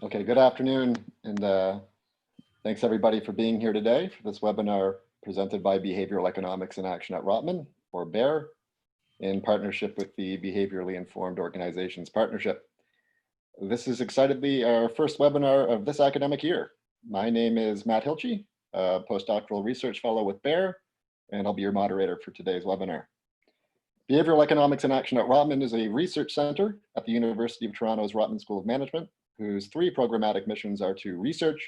Okay, good afternoon, and thanks everybody for being here today for this webinar presented by Behavioral Economics in Action at Rotman, or BEAR, in partnership with the Behaviorally Informed Organizations Partnership. This is excitedly our first webinar of this academic year. My name is Matt Hilchey, a postdoctoral research fellow with BEAR, and I'll be your moderator for today's webinar. Behavioral Economics in Action at Rotman is a research center at the University of Toronto's Rotman School of Management, whose three programmatic missions are to research,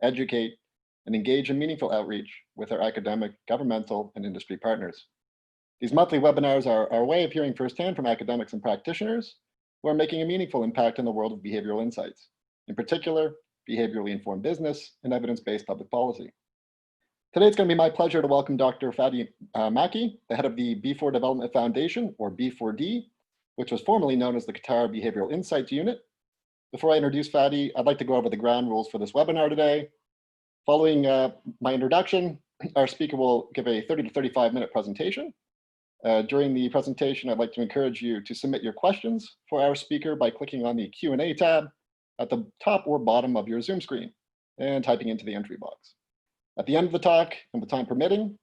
educate, and engage in meaningful outreach with our academic, governmental, and industry partners. These monthly webinars are our way of hearing firsthand from academics and practitioners who are making a meaningful impact in the world of behavioral insights, in particular, behaviorally informed business and evidence-based public policy. Today, it's going to be my pleasure to welcome Dr. Fadi Makki, the head of the B4 Development Foundation, or B4D, which was formerly known as the Qatar Behavioural Insights Unit. Before I introduce Fadi, I'd like to go over the ground rules for this webinar today. Following my introduction, our speaker will give a 30 to 35-minute presentation. During the presentation, I'd like to encourage you to submit your questions for our speaker by clicking on the Q&A tab at the top or bottom of your Zoom screen and typing into the entry box. At the end of the talk, and with time permitting,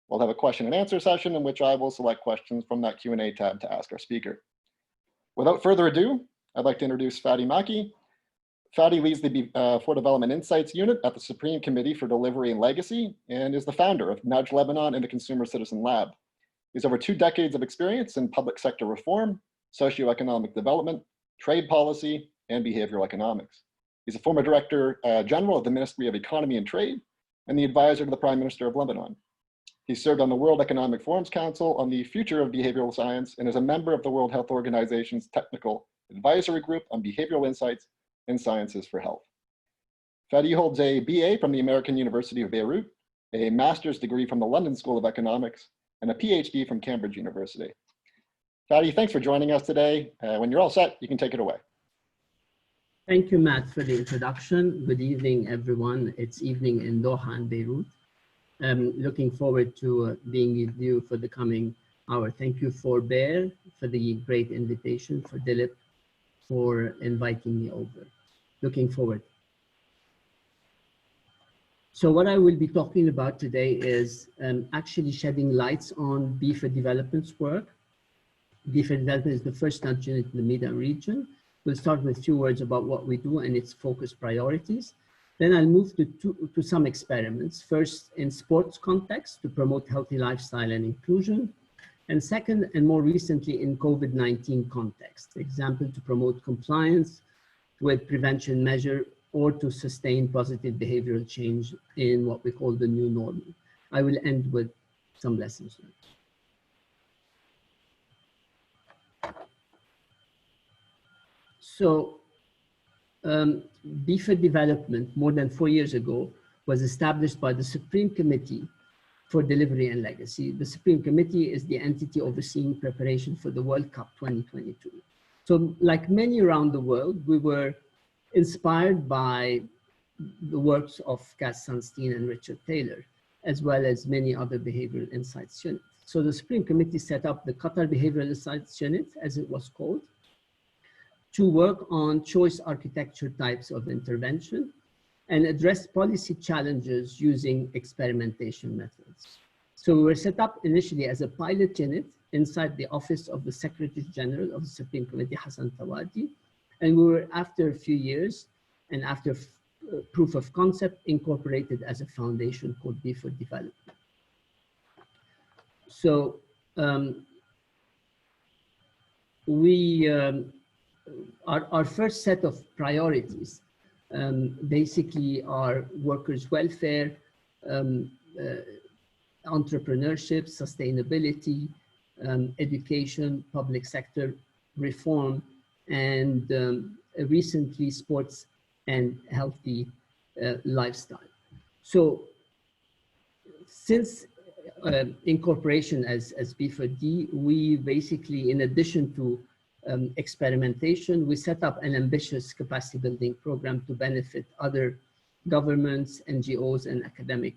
we'll have a question and answer session in which I will select questions from that Q&A tab to ask our speaker. Without further ado, I'd like to introduce Fadi Makki. Fadi leads the B4 Development Insights Unit at the Supreme Committee for Delivery and Legacy and is the founder of Nudge Lebanon and the Consumer Citizen Lab. He has over 2 decades of experience in public sector reform, socio-economic development, trade policy, and behavioral economics. He's a former Director General of the Ministry of Economy and Trade and the advisor to the Prime Minister of Lebanon. He served on the World Economic Forum's Council on the Future of Behavioural Sciences and is a member of the World Health Organization's Technical Advisory Group on Behavioral Insights and Sciences for Health. Fadi holds a BA from the American University of Beirut, a master's degree from the London School of Economics, and a PhD from Cambridge University. Fadi, thanks for joining us today. When you're all set, you can take it away. Thank you, Matt, for the introduction. Good evening, everyone. It's evening in Doha and Beirut. Looking forward to being with you for the coming hour. Thank you for BEAR, for the great invitation, for Dilip, for inviting me over. Looking forward. So what I will be talking about today is actually shedding lights on B4 Development's work. B4 Development is the first nudge unit in the MENA region. We'll start with a few words about what we do and its focus priorities. Then I'll move to some experiments. First, in sports context, to promote healthy lifestyle and inclusion. And second, and more recently, in COVID-19 context, example, to promote compliance with prevention measure or to sustain positive behavioral change in what we call the new normal. I will end with some lessons learned. So, B4 Development, more than 4 years ago, was established by the Supreme Committee for Delivery and Legacy. The Supreme Committee is the entity overseeing preparation for the World Cup 2022. So like many around the world, we were inspired by the works of Cass Sunstein and Richard Taylor, as well as many other behavioral insights units. So the Supreme Committee set up the Qatar Behavioural Insights Unit, as it was called, to work on choice architecture types of intervention and address policy challenges using experimentation methods. So we were set up initially as a pilot unit inside the office of the Secretary General of the Supreme Committee, Hassan Tawadi, and we were, after a few years and after proof of concept, incorporated as a foundation called B4 Development. So our first set of priorities basically are workers' welfare, entrepreneurship, sustainability, education, public sector reform, and recently sports and healthy lifestyle. So since incorporation as B4D, we basically, in addition to experimentation, we set up an ambitious capacity building program to benefit other governments, NGOs, and academic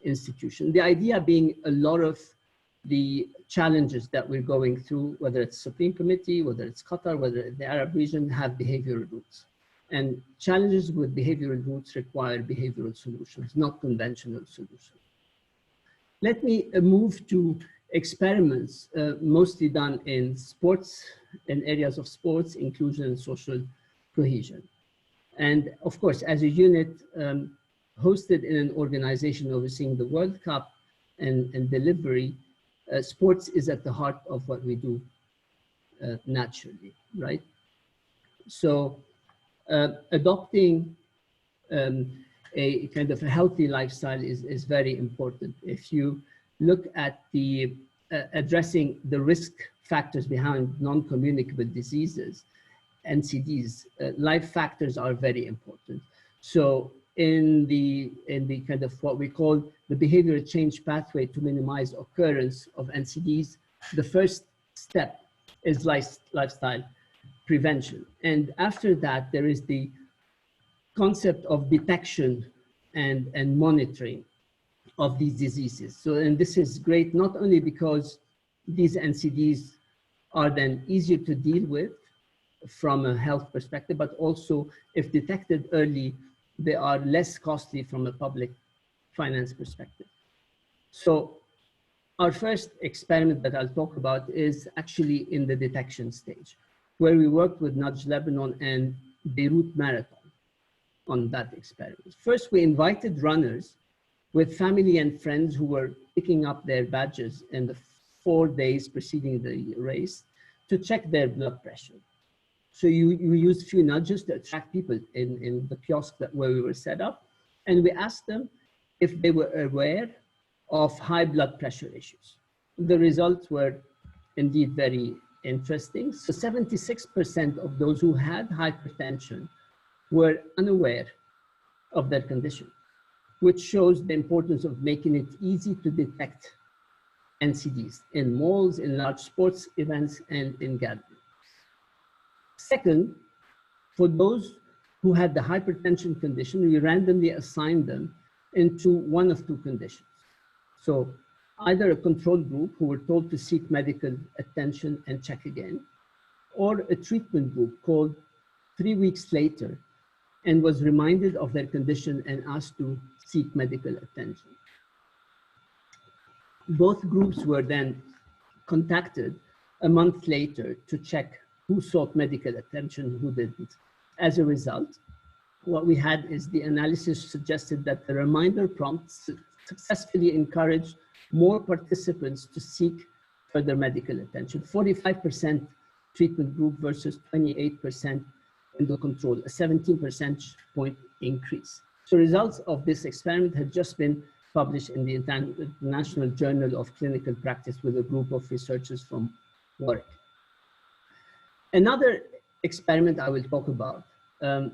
institutions. The idea being a lot of the challenges that we're going through, whether it's Supreme Committee, whether it's Qatar, whether it's the Arab region, have behavioral roots. And challenges with behavioral roots require behavioral solutions, not conventional solutions. Let me move to experiments mostly done in sports, in areas of sports, inclusion, and social cohesion. And of course, as a unit hosted in an organization overseeing the World Cup and delivery, sports is at the heart of what we do naturally, right? So adopting a kind of a healthy lifestyle is very important. If you look at the addressing the risk factors behind non-communicable diseases, NCDs, life factors are very important. So in the kind of what we call the behavioral change pathway to minimize occurrence of NCDs, the first step is lifestyle prevention. And after that, there is the concept of detection and monitoring of these diseases. So, and this is great, not only because these NCDs are then easier to deal with from a health perspective, but also if detected early, they are less costly from a public finance perspective. So our first experiment that I'll talk about is actually in the detection stage, where we worked with Nudge Lebanon and Beirut Marathon on that experiment. First, we invited runners with family and friends who were picking up their badges in the 4 days preceding the race to check their blood pressure. So you used few nudges to attract people in the kiosk where we were set up. And we asked them if they were aware of high blood pressure issues. The results were indeed very interesting. So 76% of those who had hypertension were unaware of their condition, which shows the importance of making it easy to detect NCDs in malls, in large sports events, and in gatherings. Second, for those who had the hypertension condition, we randomly assigned them into one of two conditions. So either a control group who were told to seek medical attention and check again, or a treatment group called 3 weeks later and was reminded of their condition and asked to seek medical attention. Both groups were then contacted a month later to check who sought medical attention, who didn't. As a result, what we had is the analysis suggested that the reminder prompts successfully encouraged more participants to seek further medical attention. 45% treatment group versus 28% in the control, a 17 percentage point increase. So results of this experiment had just been published in the International Journal of Clinical Practice with a group of researchers from Warwick. Another experiment I will talk about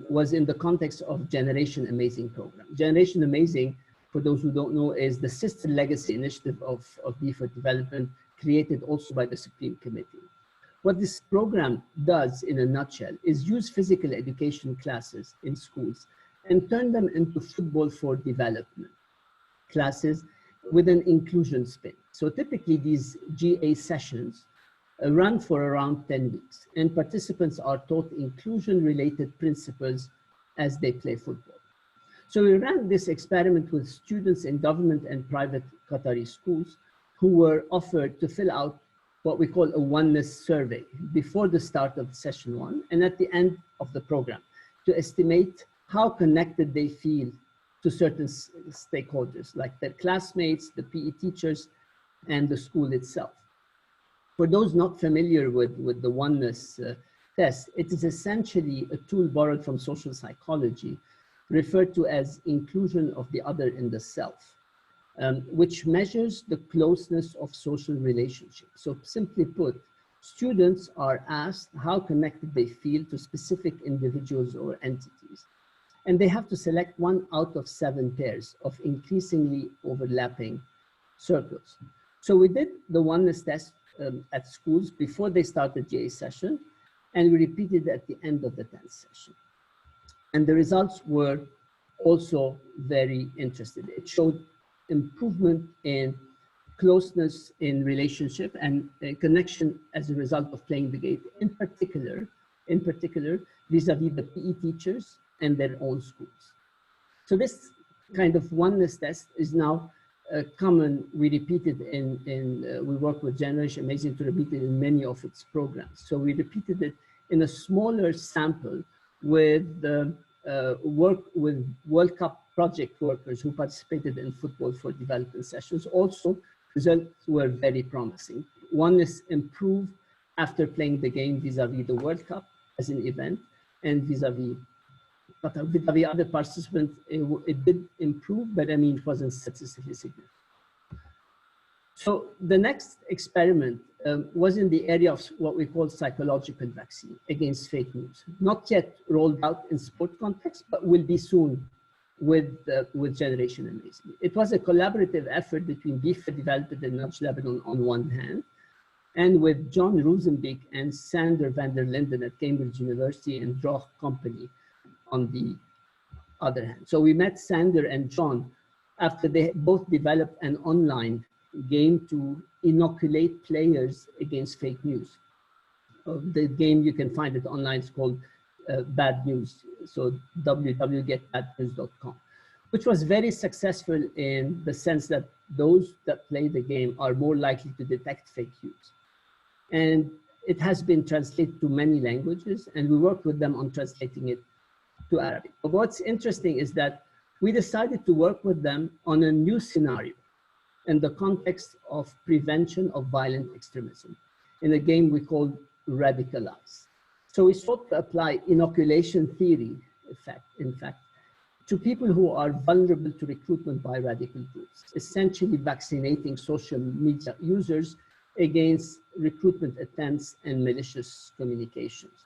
was in the context of Generation Amazing program. Generation Amazing, for those who don't know, is the sister legacy initiative of BEARxBIOrg development, created also by the Supreme Committee. What this program does in a nutshell is use physical education classes in schools and turn them into football for development classes with an inclusion spin. So typically these GA sessions run for around 10 weeks, and participants are taught inclusion-related principles as they play football. So we ran this experiment with students in government and private Qatari schools who were offered to fill out what we call a Oneness Survey before the start of session 1 and at the end of the program to estimate how connected they feel to certain stakeholders, like their classmates, the PE teachers, and the school itself. For those not familiar with the Oneness Test, it is essentially a tool borrowed from social psychology, referred to as inclusion of the other in the self, which measures the closeness of social relationships. So simply put, students are asked how connected they feel to specific individuals or entities. And they have to select 1 out of 7 pairs of increasingly overlapping circles. So we did the Oneness Test at schools before they start the GA session, and we repeated at the end of the 10th session. And the results were also very interesting. It showed improvement in closeness in relationship and connection as a result of playing the game. In particular, in particular, vis-a-vis the PE teachers and their own schools. So this kind of oneness test is now common. We repeated we work with Generation Amazing to repeat it in many of its programs. So we repeated it in a smaller sample with work with World Cup project workers who participated in football for development sessions. Also, results were very promising. Oneness improved after playing the game vis-a-vis the World Cup as an event and vis-a-vis other participants, it did improve, but I mean, it wasn't statistically significant. So the next experiment was in the area of what we call psychological vaccine against fake news. Not yet rolled out in sport context, but will be soon with Generation Amazing. It was a collaborative effort between BEARxBIOrg Development and Nudge Lebanon on one hand, and with John Rosenbeek and Sander van der Linden at Cambridge University and Droog Company on the other hand. So we met Sander and John after they both developed an online game to inoculate players against fake news. The game, you can find it online, it's called Bad News. So www.getbadnews.com, which was very successful in the sense that those that play the game are more likely to detect fake news. And it has been translated to many languages, and we worked with them on translating it to Arabic. But what's interesting is that we decided to work with them on a new scenario in the context of prevention of violent extremism in a game we called Radicalize. So we sought to apply inoculation theory, in fact, to people who are vulnerable to recruitment by radical groups, essentially vaccinating social media users against recruitment attempts and malicious communications.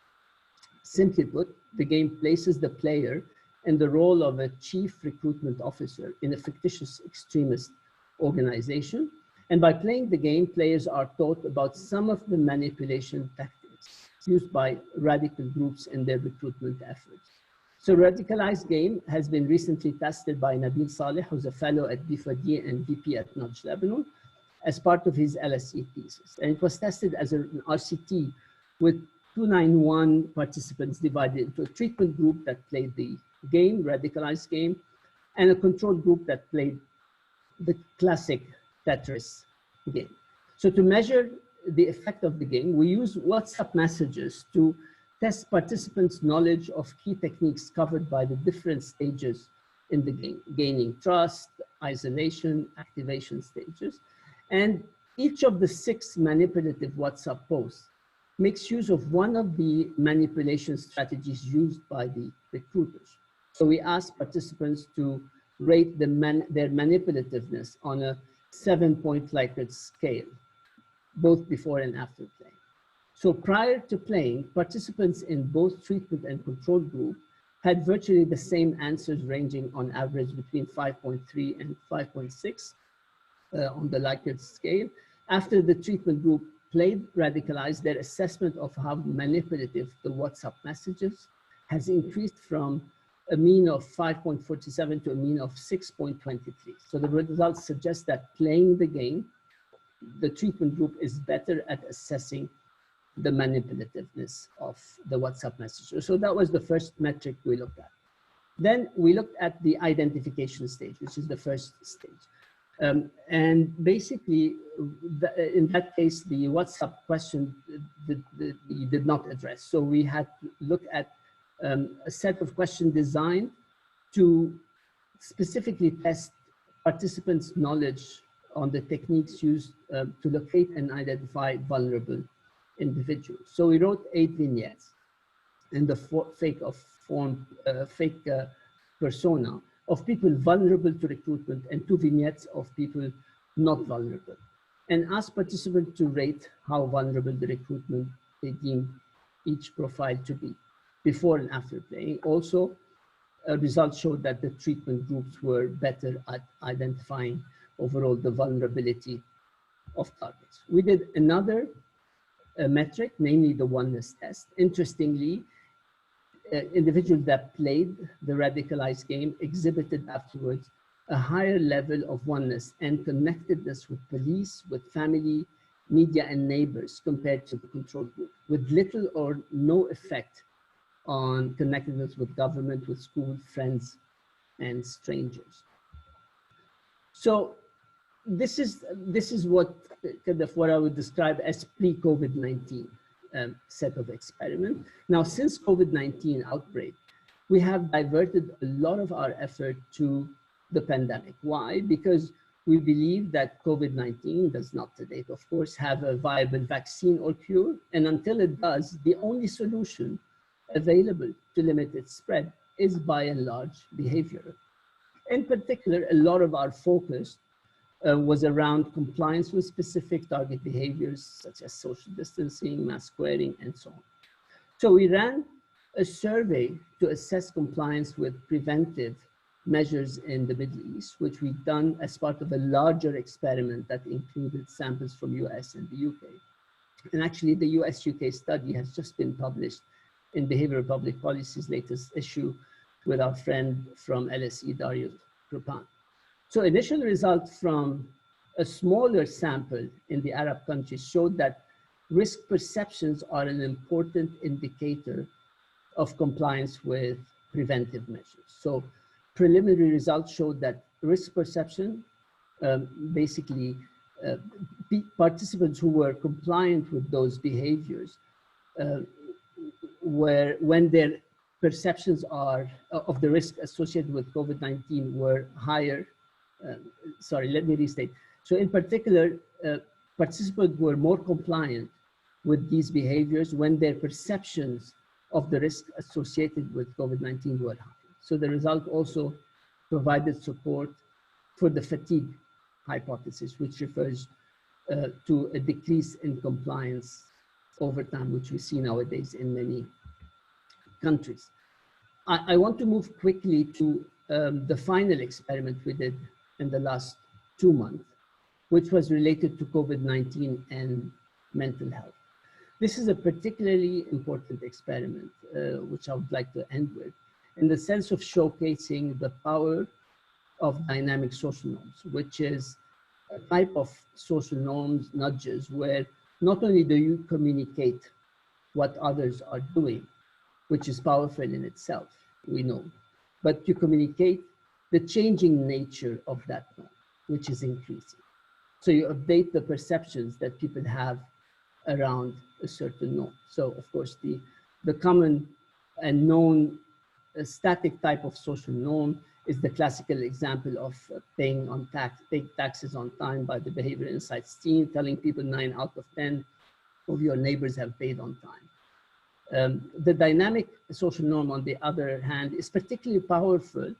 Simply put, the game places the player in the role of a chief recruitment officer in a fictitious extremist organization. And by playing the game, players are taught about some of the manipulation tactics used by radical groups in their recruitment efforts. So Radicalized game has been recently tested by Nabil Saleh, who's a fellow at BEARxBIOrg and VP at Nudge Lebanon, as part of his LSE thesis. And it was tested as an RCT with 291 participants divided into a treatment group that played the game, Radicalized game, and a control group that played the classic Tetris game. So to measure the effect of the game, we use WhatsApp messages to test participants' knowledge of key techniques covered by the different stages in the game, gaining trust, isolation, activation stages. And each of the 6 manipulative WhatsApp posts makes use of one of the manipulation strategies used by the recruiters. So we asked participants to rate their manipulativeness on a 7-point Likert scale, both before and after playing. So prior to playing, participants in both treatment and control group had virtually the same answers, ranging on average between 5.3 and 5.6 on the Likert scale. After the treatment group played Radicalized, their assessment of how manipulative the WhatsApp messages has increased from a mean of 5.47 to a mean of 6.23. So the results suggest that playing the game, the treatment group is better at assessing the manipulativeness of the WhatsApp messages. So that was the first metric we looked at. Then we looked at the identification stage, which is the first stage. And basically, in that case, the WhatsApp question did not address. So we had to look at a set of questions designed to specifically test participants' knowledge on the techniques used to locate and identify vulnerable individuals. So we wrote 8 vignettes in the fake persona of people vulnerable to recruitment and 2 vignettes of people not vulnerable, and asked participants to rate how vulnerable the recruitment they deemed each profile to be before and after playing. Also, results showed that the treatment groups were better at identifying overall the vulnerability of targets. We did another metric, namely the Oneness Test. Interestingly, individuals that played the Radicalized game exhibited afterwards a higher level of oneness and connectedness with police, with family, media, and neighbors compared to the control group, with little or no effect on connectedness with government, with school, friends, and strangers. So this is what kind of what I would describe as pre-COVID-19 set of experiment. Now, since COVID-19 outbreak, we have diverted a lot of our effort to the pandemic. Why? Because we believe that COVID-19 does not to date, of course, have a viable vaccine or cure. And until it does, the only solution available to limit its spread is by and large behavioral. In particular, a lot of our focus was around compliance with specific target behaviors such as social distancing, mask wearing, and so on. So we ran a survey to assess compliance with preventive measures in the Middle East, which we've done as part of a larger experiment that included samples from US and the UK. And actually the US-UK study has just been published in Behavioral Public Policy's latest issue with our friend from LSE, Dario Krupan. So initial results from a smaller sample in the Arab countries showed that risk perceptions are an important indicator of compliance with preventive measures. So preliminary results showed that risk perception, basically participants who were compliant with those behaviors when their perceptions of the risk associated with COVID-19 were higher. Sorry, let me restate. So in particular, participants were more compliant with these behaviors when their perceptions of the risk associated with COVID-19 were high. So the result also provided support for the fatigue hypothesis, which refers to a decrease in compliance over time, which we see nowadays in many countries. I want to move quickly to the final experiment we did in the last 2 months, which was related to COVID-19 and mental health. This is a particularly important experiment, which I would like to end with, in the sense of showcasing the power of dynamic social norms, which is a type of social norms, nudges, where not only do you communicate what others are doing, which is powerful in itself, we know, but you communicate the changing nature of that norm, which is increasing. So you update the perceptions that people have around a certain norm. So of course, the common and known static type of social norm is the classical example of paying taxes on time by the Behavioral Insights team, telling people 9 out of 10 of your neighbors have paid on time. The dynamic social norm, on the other hand, is particularly powerful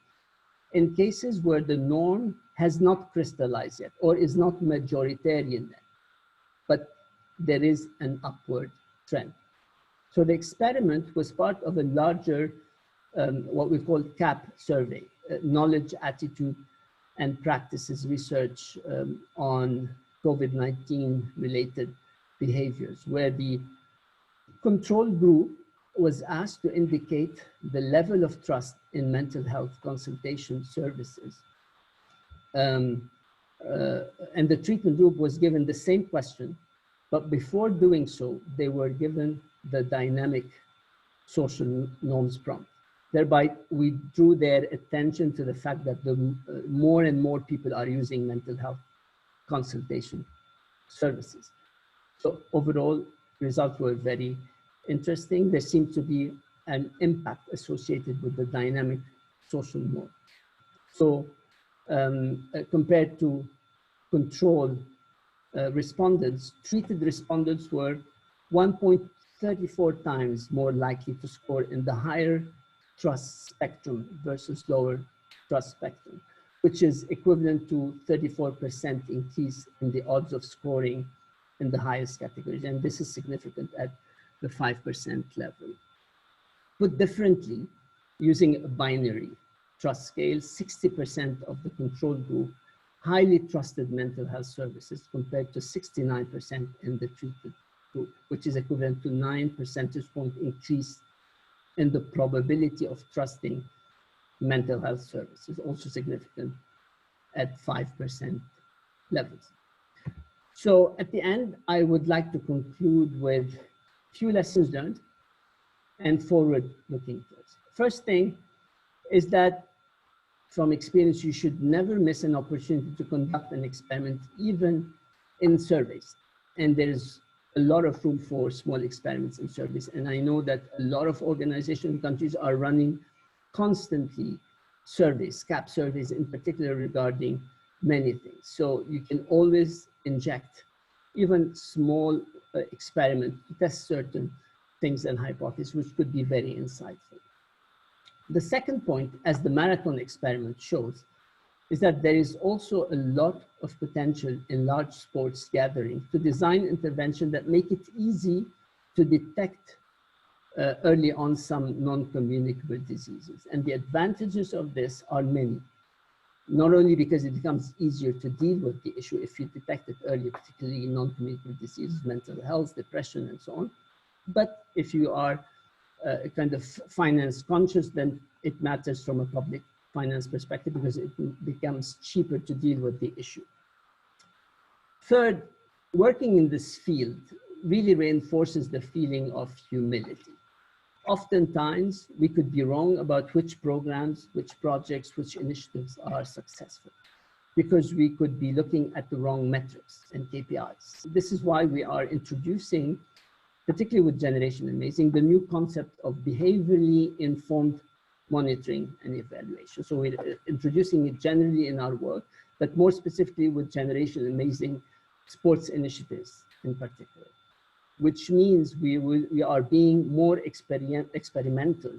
in cases where the norm has not crystallized yet or is not majoritarian yet, but there is an upward trend. So the experiment was part of a larger, what we call CAP survey, knowledge, attitude, and practices research on COVID-19 related behaviors, where the control group was asked to indicate the level of trust in mental health consultation services. And the treatment group was given the same question, but before doing so, they were given the dynamic social norms prompt. Thereby, we drew their attention to the fact that more and more people are using mental health consultation services. So overall, results were very interesting. There seemed to be an impact associated with the dynamic social norm. So compared to control respondents, treated respondents were 1.34 times more likely to score in the higher trust spectrum versus lower trust spectrum, which is equivalent to 34% increase in the odds of scoring in the highest categories. And this is significant at the 5% level. Put differently, using a binary trust scale, 60% of the control group highly trusted mental health services compared to 69% in the treated group, which is equivalent to 9 percentage point increase in the probability of trusting mental health services, also significant at 5% levels. So at the end, I would like to conclude with a few lessons learned and forward-looking thoughts. First thing is that from experience, you should never miss an opportunity to conduct an experiment, even in surveys. And there's a lot of room for small experiments and surveys. And I know that a lot of organizations and countries are running constantly surveys, CAP surveys in particular, regarding many things. So you can always inject even small experiment to test certain things and hypotheses, which could be very insightful. The second point, as the marathon experiment shows, is that there is also a lot of potential in large sports gatherings to design intervention that make it easy to detect early on some non-communicable diseases. And the advantages of this are many, not only because it becomes easier to deal with the issue if you detect it early, particularly non-communicable diseases, mental health, depression, and so on, but if you are kind of finance conscious, then it matters from a public finance perspective because it becomes cheaper to deal with the issue. Third, working in this field really reinforces the feeling of humility. Oftentimes, we could be wrong about which programs, which projects, which initiatives are successful because we could be looking at the wrong metrics and KPIs. This is why we are introducing, particularly with Generation Amazing, the new concept of behaviorally informed monitoring and evaluation. So we're introducing it generally in our work, but more specifically with Generation Amazing sports initiatives in particular, which means we are being more experimental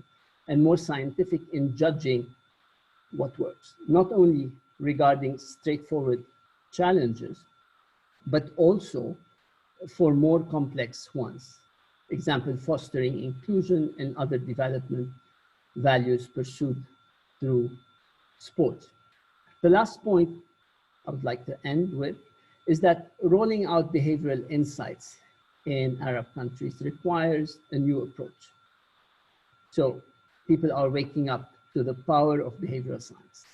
and more scientific in judging what works, not only regarding straightforward challenges, but also for more complex ones. Example, fostering inclusion and other development values pursued through sport. The last point I would like to end with is that rolling out behavioral insights in Arab countries requires a new approach. So people are waking up to the power of behavioral science.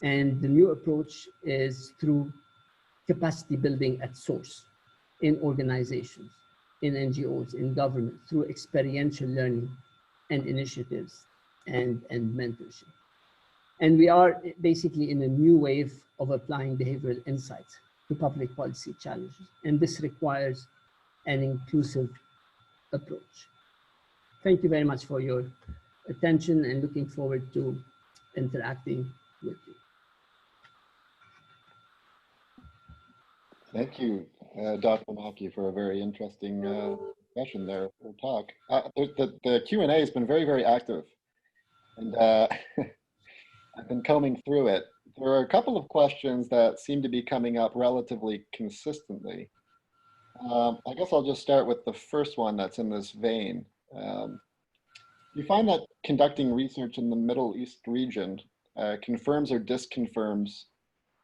And the new approach is through capacity building at source in organizations, in NGOs, in government, through experiential learning and initiatives and mentorship. And we are basically in a new wave of applying behavioral insights to public policy challenges. And this requires an inclusive approach. Thank you very much for your attention and looking forward to interacting with you. Thank you, Dr. Makki, for a very interesting session there, or talk. The Q&A has been very, very active, and I've been combing through it. There are a couple of questions that seem to be coming up relatively consistently. I guess I'll just start with the first one that's in this vein. You find that conducting research in the Middle East region confirms or disconfirms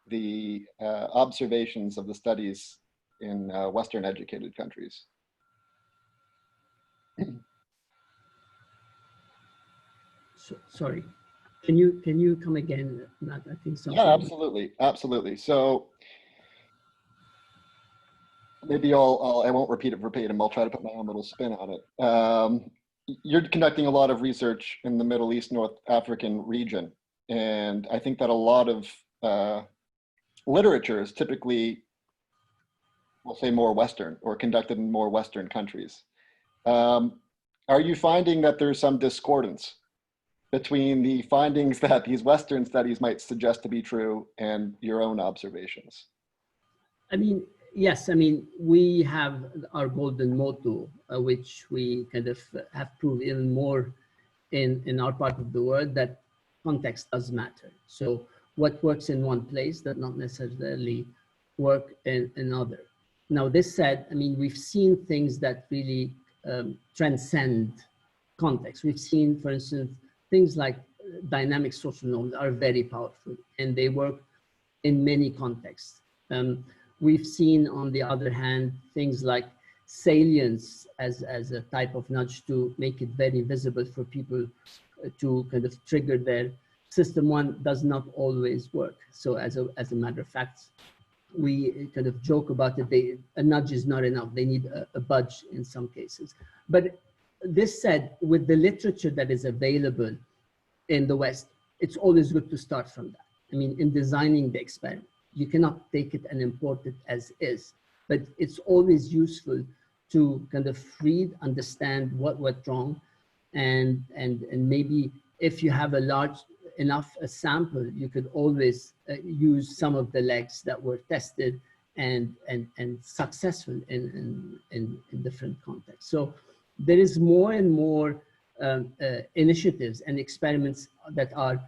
the observations of the studies in Western educated countries? Sorry, can you come again, Matt? I think something. Yeah, absolutely. So maybe I won't repeat it verbatim. I'll try to put my own little spin on it. You're conducting a lot of research in the Middle East, North African region, and I think that a lot of literature is typically, we'll say, more Western or conducted in more Western countries. Are you finding that there's some discordance between the findings that these Western studies might suggest to be true and your own observations? I mean, yes, I mean, we have our golden motto, which we kind of have proved even more in our part of the world, that context does matter. So what works in one place does not necessarily work in another. Now, this said, I mean, we've seen things that really transcend context. We've seen, for instance, things like dynamic social norms are very powerful and they work in many contexts. We've seen, on the other hand, things like salience as a type of nudge to make it very visible for people to kind of trigger their system one does not always work. So as a matter of fact, we kind of joke about it, a nudge is not enough. They need a budge in some cases. But this said, with the literature that is available in the West, it's always good to start from that. I mean, in designing the experiment, you cannot take it and import it as is, but it's always useful to kind of read, understand what went wrong, and maybe if you have a large enough a sample, you could always use some of the legs that were tested and successful in different contexts. So there is more and more initiatives and experiments that are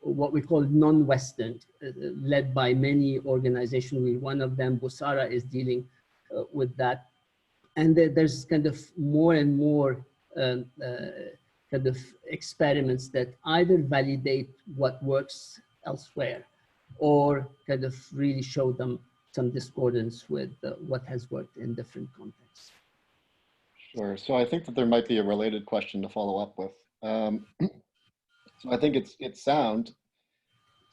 what we call non-Western, led by many organizations. One of them, Busara, is dealing with that. And there's kind of more and more kind of experiments that either validate what works elsewhere or kind of really show them some discordance with what has worked in different contexts. Sure. So I think that there might be a related question to follow up with. So I think it's sound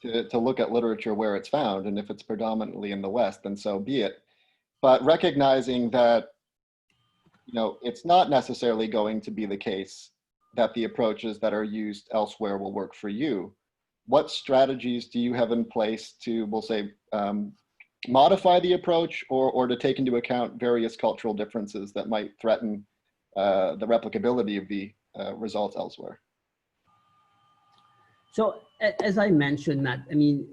to look at literature where it's found, and if it's predominantly in the West, then so be it. But recognizing that, you know, it's not necessarily going to be the case that the approaches that are used elsewhere will work for you. What strategies do you have in place to, we'll say, modify the approach or to take into account various cultural differences that might threaten the replicability of the results elsewhere? So as I mentioned, Matt, I mean,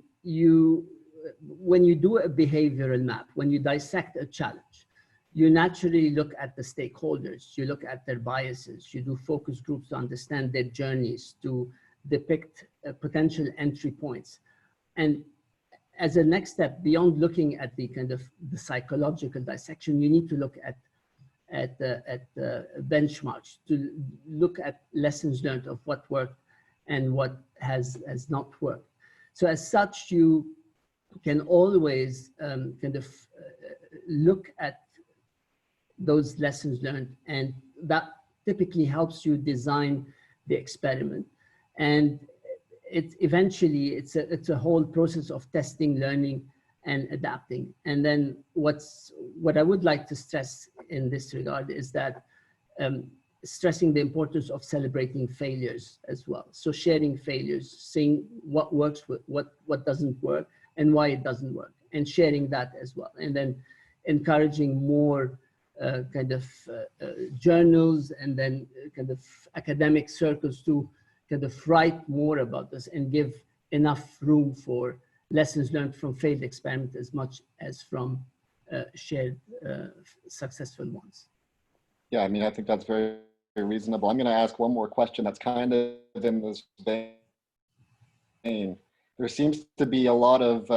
when you do a behavioral map, when you dissect a challenge, you naturally look at the stakeholders, you look at their biases, you do focus groups to understand their journeys, to depict potential entry points. And as a next step, beyond looking at the kind of the psychological dissection, you need to look at benchmarks, to look at lessons learned of what worked and what has not worked. So as such, you can always kind of look at those lessons learned, and that typically helps you design the experiment. And eventually it's a whole process of testing, learning, and adapting. And then what I would like to stress in this regard is that stressing the importance of celebrating failures as well. So sharing failures, saying what works, what doesn't work, and why it doesn't work, and sharing that as well. And then encouraging more kind of journals and then kind of academic circles to kind of write more about this and give enough room for lessons learned from failed experiments as much as from shared successful ones. Yeah, I mean, I think that's very, very reasonable. I'm going to ask one more question that's kind of in this vein. There seems to be a lot of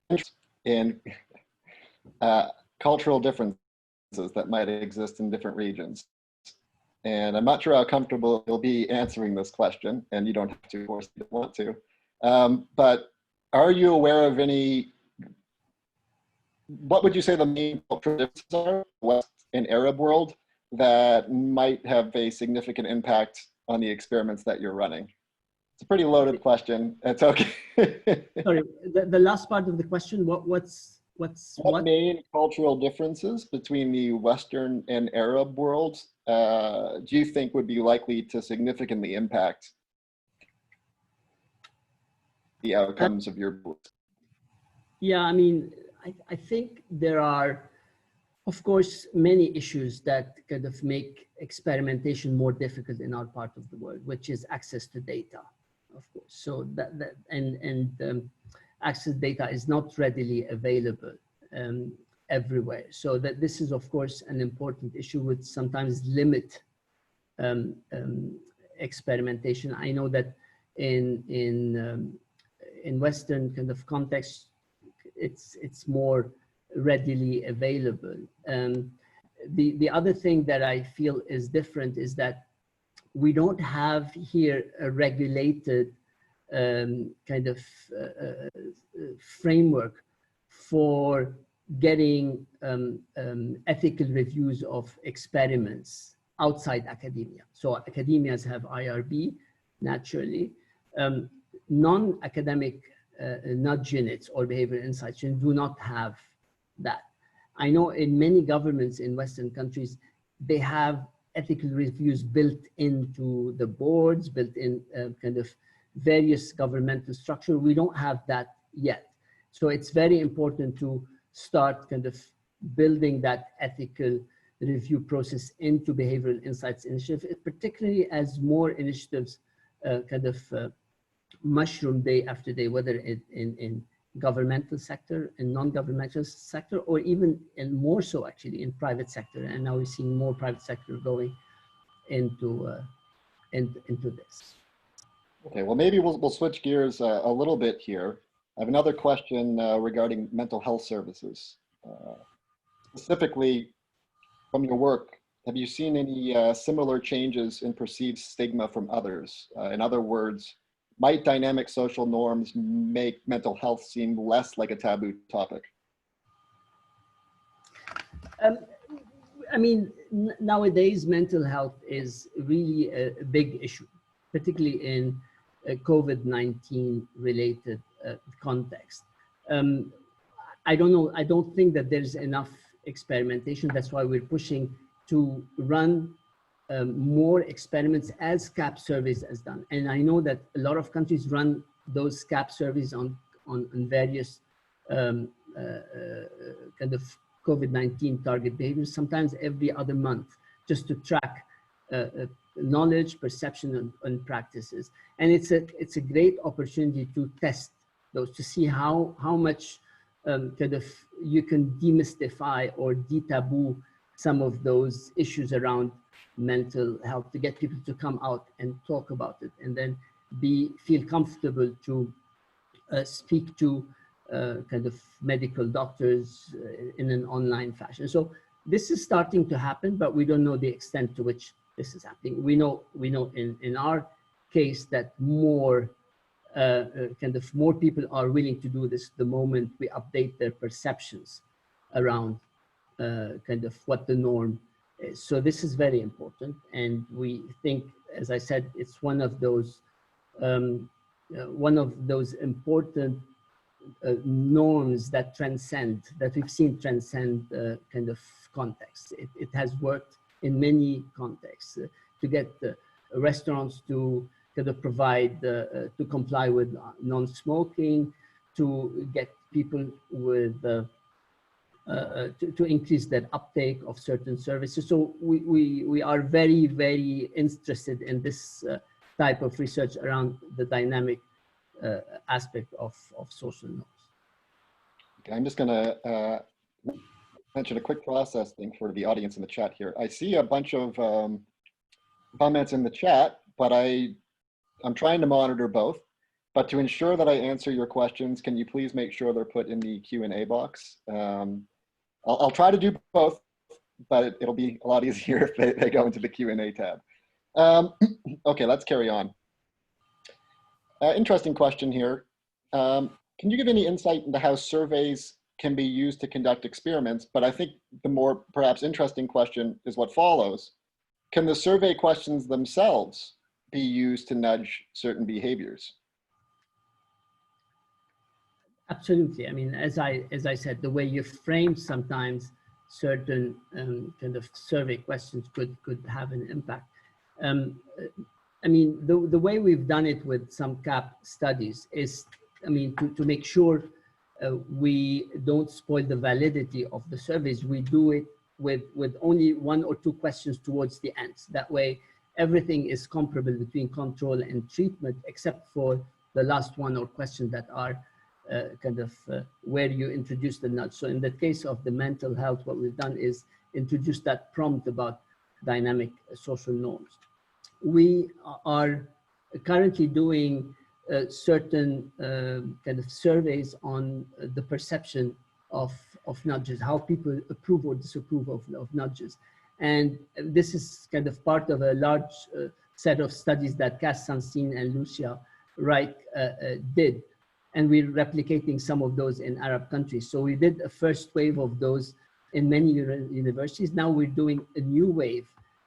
interest in cultural differences that might exist in different regions. And I'm not sure how comfortable you'll be answering this question, and you don't have to, of course, if you don't want to. But are you aware of any, what would you say the main cultural differences are, West and Arab world, that might have a significant impact on the experiments that you're running? It's a pretty loaded question. It's okay. Sorry, the last part of the question, what main cultural differences between the Western and Arab worlds do you think would be likely to significantly impact the outcomes of your book? Yeah, I mean, I think there are, of course, many issues that kind of make experimentation more difficult in our part of the world, which is access to data, of course. So access data is not readily available everywhere. So that this is, of course, an important issue, which sometimes limit experimentation. I know that in Western kind of context, it's more readily available. The other thing that I feel is different is that we don't have here a regulated kind of framework for getting ethical reviews of experiments outside academia. So academias have IRB, naturally. Non-academic nudge units or behavioral insights units do not have that. I know in many governments in Western countries, they have ethical reviews built into the boards, built in kind of various governmental structure. We don't have that yet. So it's very important to start kind of building that ethical review process into behavioral insights initiative, particularly as more initiatives mushroom day after day, whether in governmental sector, in non-governmental sector, or even and more so actually in private sector. And now we're seeing more private sector going into this. Okay, well, maybe we'll switch gears a little bit here. I have another question regarding mental health services. Specifically, from your work, have you seen any similar changes in perceived stigma from others? In other words, might dynamic social norms make mental health seem less like a taboo topic? I mean, nowadays, mental health is really a big issue, particularly in a COVID-19 related context. I don't know, I don't think that there's enough experimentation. That's why we're pushing to run more experiments as CAP surveys has done. And I know that a lot of countries run those CAP surveys on various kind of COVID-19 target behaviors, sometimes every other month, just to track knowledge, perception, and practices. And it's a great opportunity to test those, to see how much kind of you can demystify or de-taboo some of those issues around mental health, to get people to come out and talk about it, and then feel comfortable to speak to kind of medical doctors in an online fashion. So this is starting to happen, but we don't know the extent to which this is happening. We know in our case that more more people are willing to do this the moment we update their perceptions around kind of what the norm is. So this is very important, and we think, as I said, it's one of those important norms that we've seen transcend kind of context. It has worked in many contexts to get restaurants to kind of provide, to comply with non-smoking, to get people with, to increase that uptake of certain services. So we are very, very interested in this type of research around the dynamic aspect of social norms. Okay, I'm just going to mention a quick process thing for the audience in the chat here. I see a bunch of comments in the chat, but I'm trying to monitor both. But to ensure that I answer your questions, can you please make sure they're put in the Q&A box? I'll try to do both, but it'll be a lot easier if they go into the Q&A tab. Okay, let's carry on. Interesting question here. Can you give any insight into how surveys can be used to conduct experiments? But I think the more perhaps interesting question is what follows. Can the survey questions themselves be used to nudge certain behaviors? Absolutely. I mean, as I said, the way you frame sometimes certain kind of survey questions could have an impact. I mean, the way we've done it with some CAP studies is, I mean, to make sure we don't spoil the validity of the surveys, we do it with only 1 or 2 questions towards the end. That way, everything is comparable between control and treatment, except for the last 1 or questions that are where you introduce the nudge. So in the case of the mental health, what we've done is introduce that prompt about dynamic social norms. We are currently doing certain kind of surveys on the perception of nudges, how people approve or disapprove of nudges. And this is kind of part of a large set of studies that Cass Sunstein and Lucia Wright did. And we're replicating some of those in Arab countries. So we did a first wave of those in many universities. Now we're doing a new wave,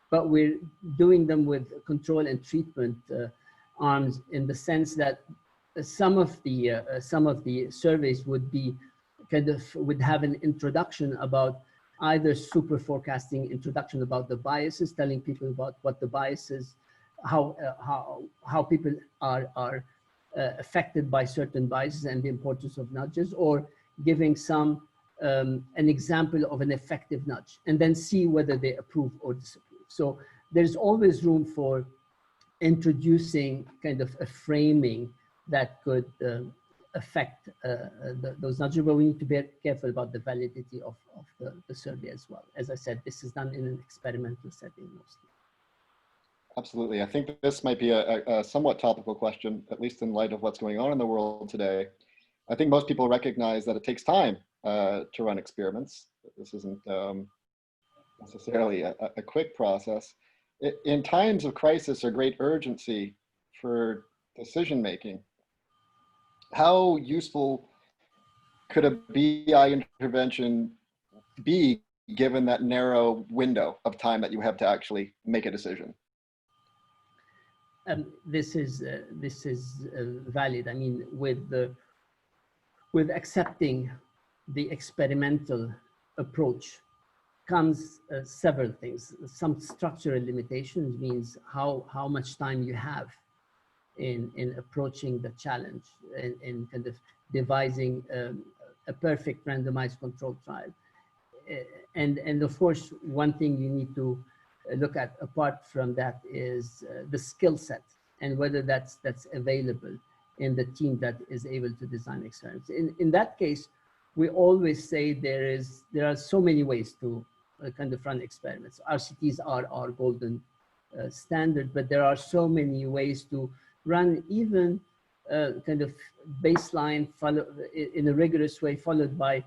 but we're doing them with control and treatment arms, in the sense that some of the surveys would be would have an introduction about either super forecasting introduction about the biases, telling people about what the biases, how people are affected by certain biases and the importance of nudges, or giving an example of an effective nudge, and then see whether they approve or disapprove. So there's always room for introducing kind of a framing that could affect those nudges, but we need to be careful about the validity of the survey as well. As I said, this is done in an experimental setting mostly. Absolutely. I think this might be a somewhat topical question, at least in light of what's going on in the world today. I think most people recognize that it takes time to run experiments. This isn't necessarily a quick process. In times of crisis or great urgency for decision-making, how useful could a BI intervention be given that narrow window of time that you have to actually make a decision? This is valid. I mean, with accepting the experimental approach comes several things. Some structural limitations means how much time you have in approaching the challenge and kind of devising a perfect randomized controlled trial. And of course, one thing you need to look at apart from that is the skill set and whether that's available in the team that is able to design experiments. In that case, we always say there are so many ways to kind of run experiments. RCTs are our golden standard, but there are so many ways to run even kind of baseline in a rigorous way, followed by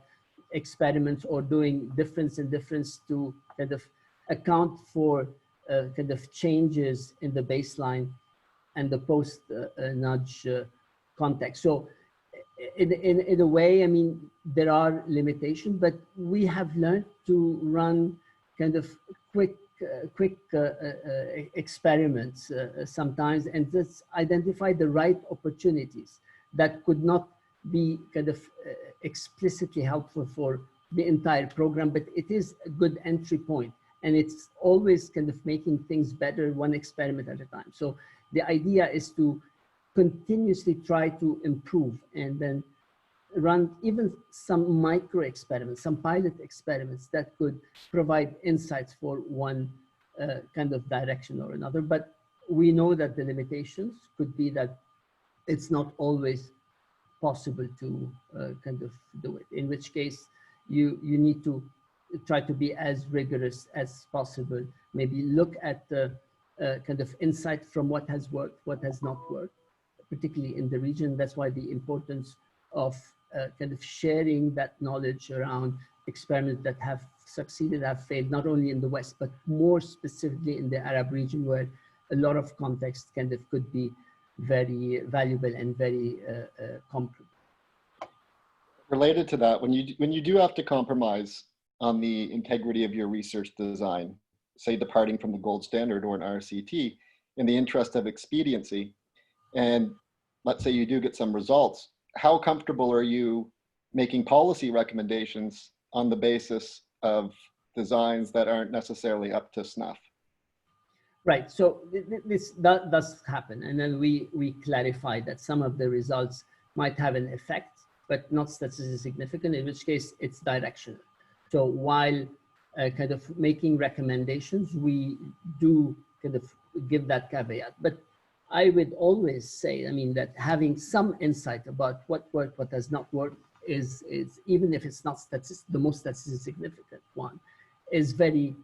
experiments or doing difference in difference to kind of account for kind of changes in the baseline and the post nudge context. So in a way, I mean, there are limitations, but we have learned to run kind of quick experiments sometimes, and just identify the right opportunities that could not be kind of explicitly helpful for the entire program, but it is a good entry point. And it's always kind of making things better one experiment at a time. So the idea is to continuously try to improve and then run even some micro experiments, some pilot experiments that could provide insights for one kind of direction or another. But we know that the limitations could be that it's not always possible to kind of do it, in which case you need to try to be as rigorous as possible, maybe look at the kind of insight from what has worked, what has not worked, particularly in the region. That's why the importance of kind of sharing that knowledge around experiments that have succeeded, have failed, not only in the West, but more specifically in the Arab region, where a lot of context kind of could be very valuable and very comparable. Related to that, when you do have to compromise on the integrity of your research design, say departing from the gold standard or an RCT in the interest of expediency, and let's say you do get some results, how comfortable are you making policy recommendations on the basis of designs that aren't necessarily up to snuff? Right, so this does happen. And then we clarify that some of the results might have an effect, but not statistically significant, in which case it's directional. So while kind of making recommendations, we do kind of give that caveat. But I would always say, I mean, that having some insight about what worked, what has not worked is even if it's not the most statistically significant one, is very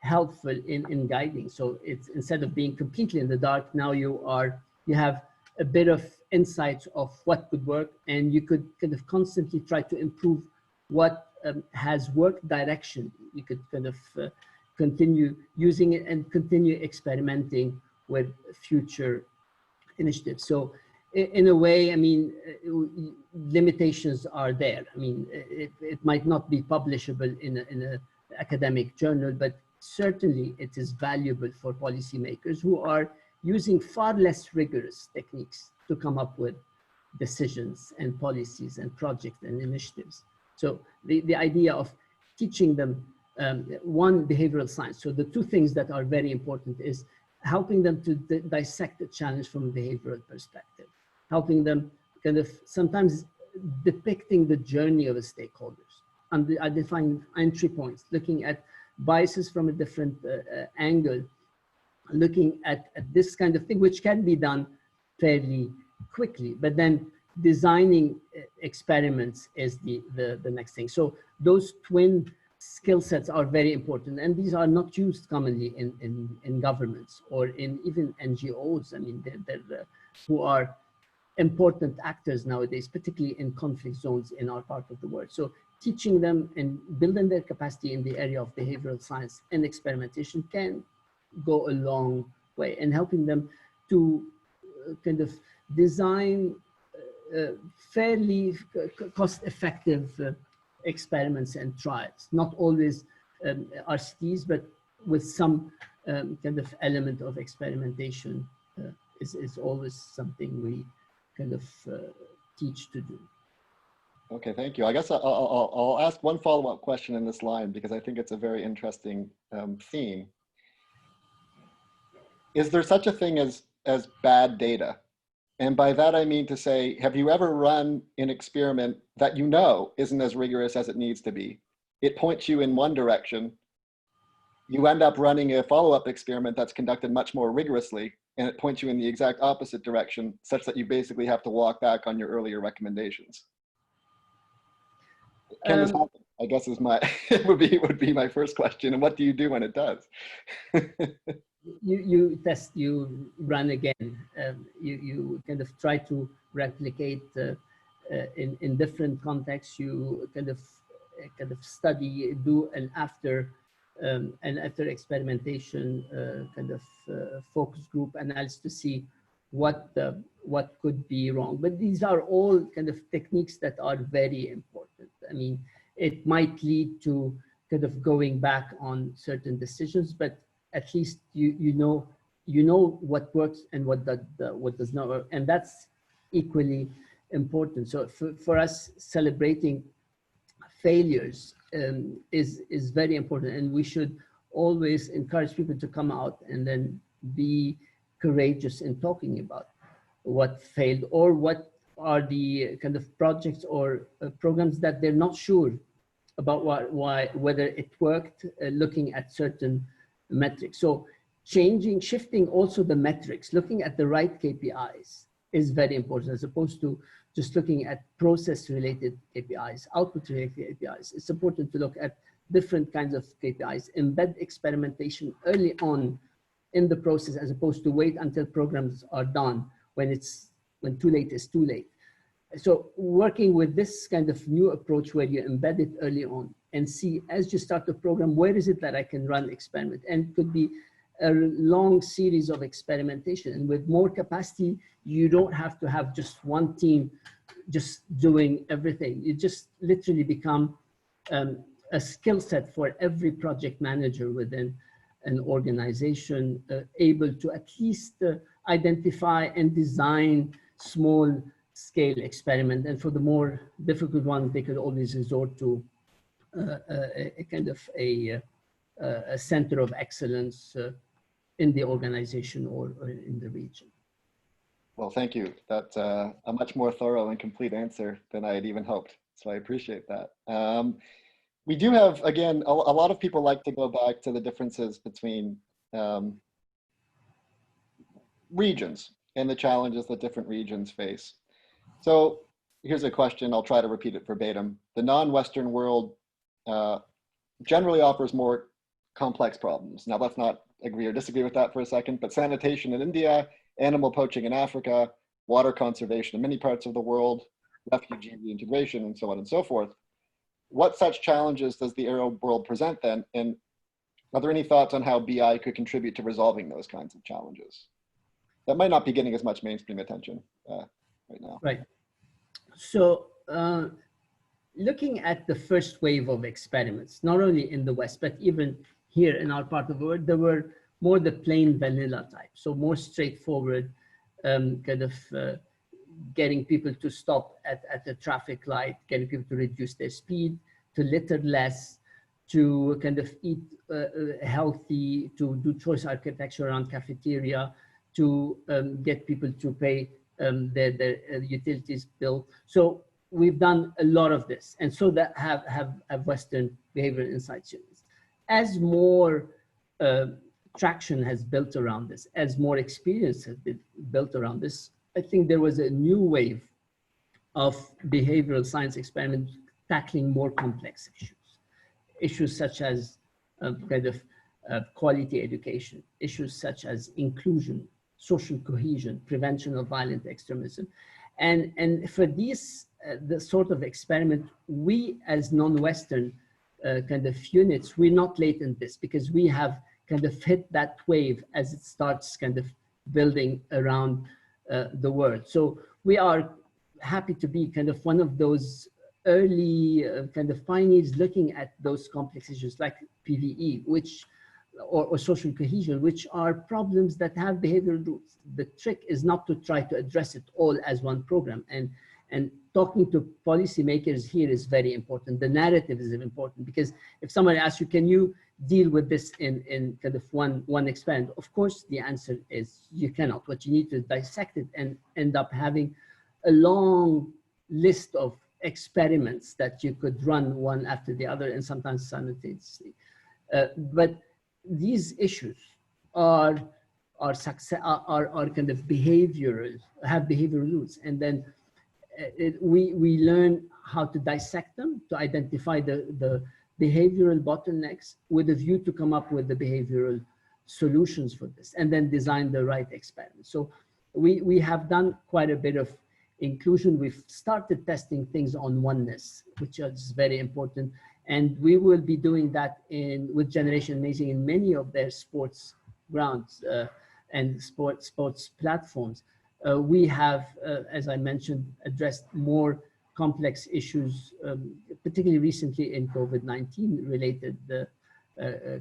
helpful in guiding. So it's, instead of being completely in the dark, now you have a bit of insights of what could work, and you could kind of constantly try to improve what has worked direction. You could kind of continue using it and continue experimenting with future initiatives. So in a way, I mean, limitations are there. I mean, it might not be publishable in an academic journal, but certainly it is valuable for policymakers who are using far less rigorous techniques to come up with decisions and policies and projects and initiatives. So the idea of teaching them one, behavioral science. So the two things that are very important is helping them to dissect the challenge from a behavioral perspective, helping them kind of sometimes depicting the journey of the stakeholders, and identifying entry points, looking at biases from a different angle, looking at this kind of thing, which can be done fairly quickly, but then designing experiments is the next thing. So those twin skill sets are very important, and these are not used commonly in governments or in even NGOs. I mean, they're who are important actors nowadays, particularly in conflict zones in our part of the world. So teaching them and building their capacity in the area of behavioral science and experimentation can go a long way, and helping them to kind of design fairly cost-effective experiments and trials, not always RCTs, but with some kind of element of experimentation is always something we kind of teach to do. Okay, thank you. I guess I'll ask one follow-up question in this line, because I think it's a very interesting theme. Is there such a thing as bad data? And by that, I mean to say, have you ever run an experiment that you know isn't as rigorous as it needs to be? It points you in one direction. You end up running a follow-up experiment that's conducted much more rigorously, and it points you in the exact opposite direction, such that you basically have to walk back on your earlier recommendations. Can this happen? I guess is my would be my first question. And what do you do when it does? You test, you run again. You kind of try to replicate in different contexts. You kind of study, do an after experimentation kind of focus group analysis to see what could be wrong. But these are all kind of techniques that are very important. I mean, it might lead to kind of going back on certain decisions, but at least you know what works and what does not work, and that's equally important. So for us, celebrating failures is very important, and we should always encourage people to come out and then be courageous in talking about what failed, or what are the kind of projects or programs that they're not sure about whether it worked, looking at certain metrics. So shifting also the metrics, looking at the right KPIs is very important, as opposed to just looking at process-related KPIs, output-related KPIs. It's important to look at different kinds of KPIs, embed experimentation early on in the process, as opposed to wait until programs are done when too late is too late. So working with this kind of new approach, where you embed it early on and see, as you start the program, where is it that I can run experiment? And it could be a long series of experimentation. And with more capacity, you don't have to have just one team just doing everything. You just literally become a skill set for every project manager within an organization, able to at least identify and design small scale experiment. And for the more difficult ones, they could always resort to a kind of a center of excellence in the organization or in the region. Well, thank you. That's a much more thorough and complete answer than I had even hoped. So I appreciate that. We do have, again, a lot of people like to go back to the differences between regions and the challenges that different regions face. So here's a question, I'll try to repeat it verbatim. The non-Western world generally offers more complex problems. Now, let's not agree or disagree with that for a second, but sanitation in India, animal poaching in Africa, water conservation in many parts of the world, refugee reintegration, and so on and so forth. What such challenges does the Arab world present then? And are there any thoughts on how BI could contribute to resolving those kinds of challenges that might not be getting as much mainstream attention right now? Right. So looking at the first wave of experiments, not only in the West, but even here in our part of the world, there were more the plain vanilla type. So more straightforward, kind of getting people to stop at the traffic light, getting people to reduce their speed, to litter less, to kind of eat healthy, to do choice architecture around cafeteria, to get people to pay their utilities bill. So we've done a lot of this, and so that have Western Behavioral Insights Units. As more traction has built around this, as more experience has been built around this, I think there was a new wave of behavioral science experiments tackling more complex issues. Issues such as quality education, issues such as inclusion, social cohesion, prevention of violent extremism. And for these, the sort of experiment, we as non-Western kind of units, we're not late in this because we have kind of hit that wave as it starts kind of building around the world. So we are happy to be kind of one of those early kind of pioneers looking at those complex issues like PVE, which, or social cohesion, which are problems that have behavioral roots. The trick is not to try to address it all as one program. And talking to policymakers here is very important. The narrative is important because if somebody asks you, can you deal with this in kind of one experiment? Of course, the answer is you cannot. What you need to dissect it and end up having a long list of experiments that you could run one after the other and sometimes simultaneously. But these issues are kind of behavioral, have behavioral roots, and then we learn how to dissect them, to identify the behavioral bottlenecks with a view to come up with the behavioral solutions for this, and then design the right experiment. So we have done quite a bit of inclusion. We've started testing things on oneness, which is very important. And we will be doing that with Generation Amazing in many of their sports grounds and sports platforms. We have, as I mentioned, addressed more complex issues, particularly recently in COVID-19 related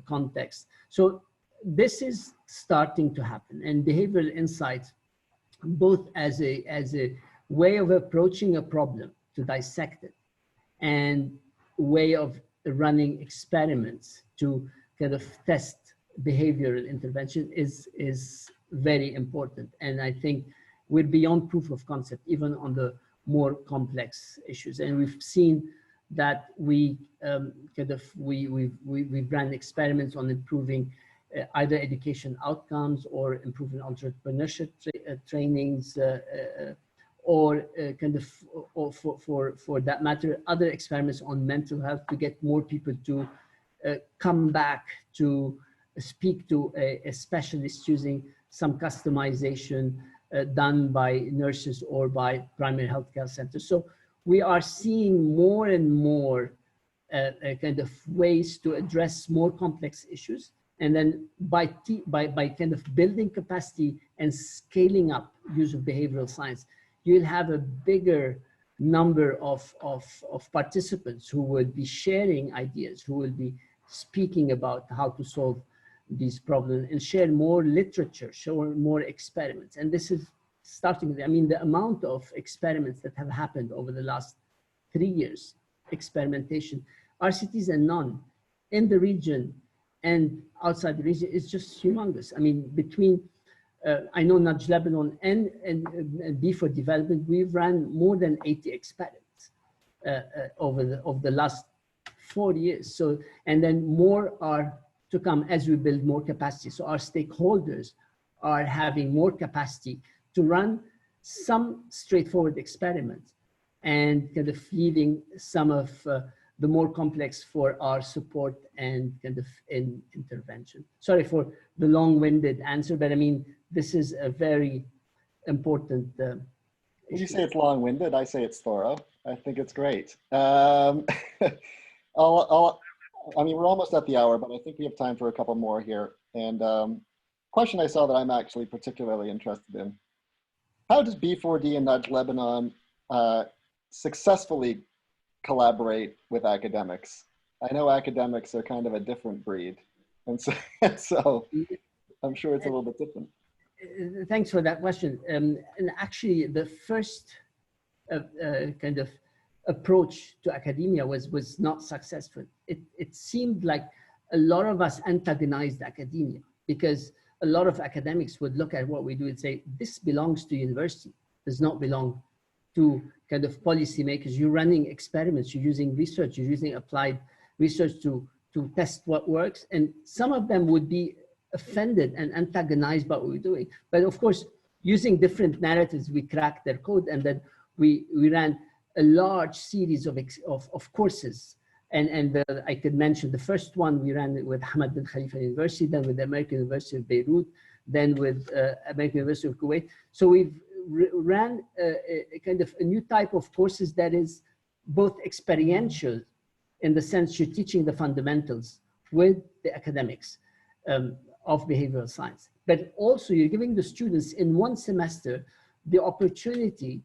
context. So this is starting to happen, and behavioral insights, both as a way of approaching a problem to dissect it, and way of running experiments to kind of test behavioral intervention is very important. And I think we're beyond proof of concept, even on the more complex issues. And we've seen that we've ran experiments on improving either education outcomes or improving entrepreneurship trainings, or for that matter, other experiments on mental health to get more people to come back to speak to a specialist using some customization done by nurses or by primary healthcare centers. So we are seeing more and more kind of ways to address more complex issues. And then by kind of building capacity and scaling up use of behavioral science, you'll have a bigger number of participants who would be sharing ideas, who will be speaking about how to solve these problems and share more literature, show more experiments. And this is starting, I mean, the amount of experiments that have happened over the last 3 years, experimentation, RCTs and none, in the region and outside the region is just humongous. I mean, between I know Nudge Lebanon and B for Development, we've ran more than 80 experiments over the last 4 years. So, and then more are to come as we build more capacity. So our stakeholders are having more capacity to run some straightforward experiments and kind of leaving some of the more complex for our support and kind of intervention. Sorry for the long-winded answer, but I mean, this is a very important issue. You say it's long-winded, I say it's thorough. I think it's great. I mean, we're almost at the hour, but I think we have time for a couple more here. And question I saw that I'm actually particularly interested in. How does B4D and Nudge Lebanon successfully collaborate with academics? I know academics are kind of a different breed. And so I'm sure it's a little bit different. Thanks for that question. And actually, the first kind of approach to academia was not successful. It seemed like a lot of us antagonized academia because a lot of academics would look at what we do and say, this belongs to university, does not belong to kind of policymakers. You're running experiments, you're using research, you're using applied research to test what works. And some of them would be offended and antagonized by what we're doing. But of course, using different narratives, we cracked their code, and then we ran a large series of courses. And I could mention the first one we ran with Hamad bin Khalifa University, then with the American University of Beirut, then with American University of Kuwait. So we've ran a kind of a new type of courses that is both experiential, in the sense you're teaching the fundamentals with the academics of behavioral science, but also you're giving the students in one semester the opportunity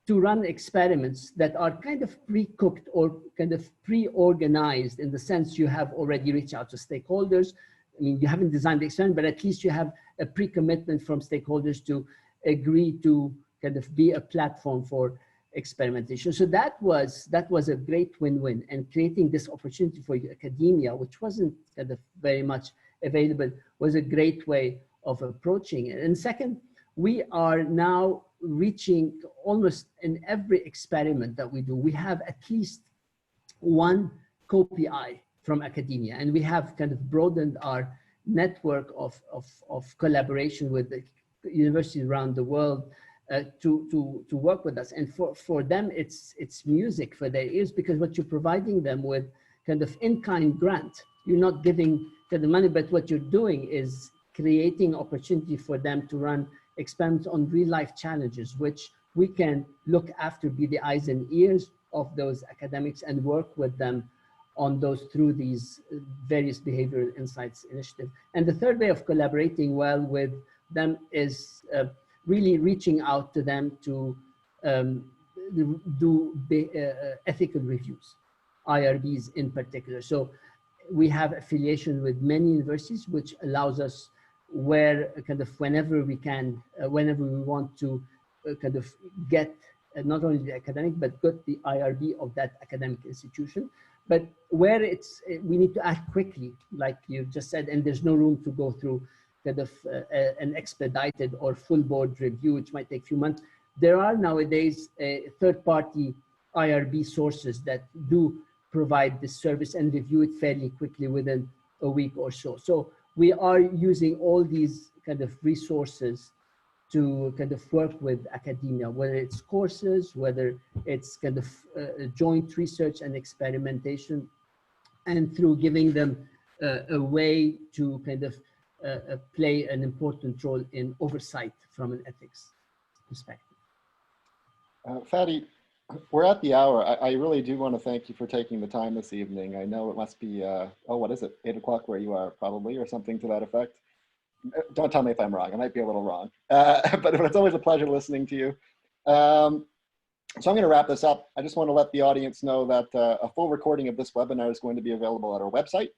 to run experiments that are kind of pre-cooked or kind of pre-organized, in the sense you have already reached out to stakeholders. I mean, you haven't designed the experiment, but at least you have a pre-commitment from stakeholders to agree to kind of be a platform for experimentation. So that was a great win-win, and creating this opportunity for academia, which wasn't kind of very much available, was a great way of approaching it. And second, we are now reaching almost in every experiment that we do, we have at least one co-PI from academia, and we have kind of broadened our network of collaboration with the universities around the world to work with us. And for them, it's music for their ears, because what you're providing them with kind of in-kind grant, you're not giving the money, but what you're doing is creating opportunity for them to run experiments on real-life challenges, which we can look after, be the eyes and ears of those academics, and work with them on those through these various behavioral insights initiatives. And the third way of collaborating well with them is really reaching out to them to do ethical reviews, IRBs in particular. So we have affiliation with many universities, which allows us where kind of whenever we can, whenever we want to kind of get not only the academic, but get the IRB of that academic institution. But where we need to act quickly, like you just said, and there's no room to go through kind of an expedited or full board review, which might take a few months. There are nowadays third-party IRB sources that do provide this service and review it fairly quickly within a week or so. So we are using all these kind of resources to kind of work with academia, whether it's courses, whether it's kind of joint research and experimentation, and through giving them a way to kind of play an important role in oversight from an ethics perspective. Fadi, we're at the hour. I really do want to thank you for taking the time this evening. I know it must be, oh, what is it, 8 o'clock where you are probably, or something to that effect. Don't tell me if I'm wrong. I might be a little wrong, but it's always a pleasure listening to you. So I'm going to wrap this up. I just want to let the audience know that a full recording of this webinar is going to be available at our website.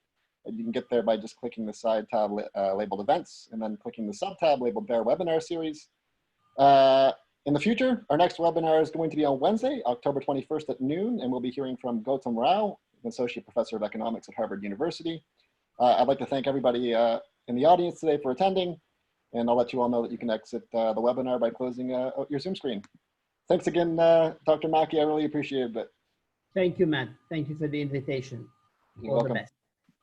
You can get there by just clicking the side tab labeled events, and then clicking the sub tab labeled Bear Webinar Series. In the future, our next webinar is going to be on Wednesday, October 21st at noon, and we'll be hearing from Gautam Rao, an Associate Professor of Economics at Harvard University. I'd like to thank everybody in the audience today for attending, and I'll let you all know that you can exit the webinar by closing your Zoom screen. Thanks again, Dr. Makki. I really appreciate it. Thank you, Matt. Thank you for the invitation. You're welcome. The best.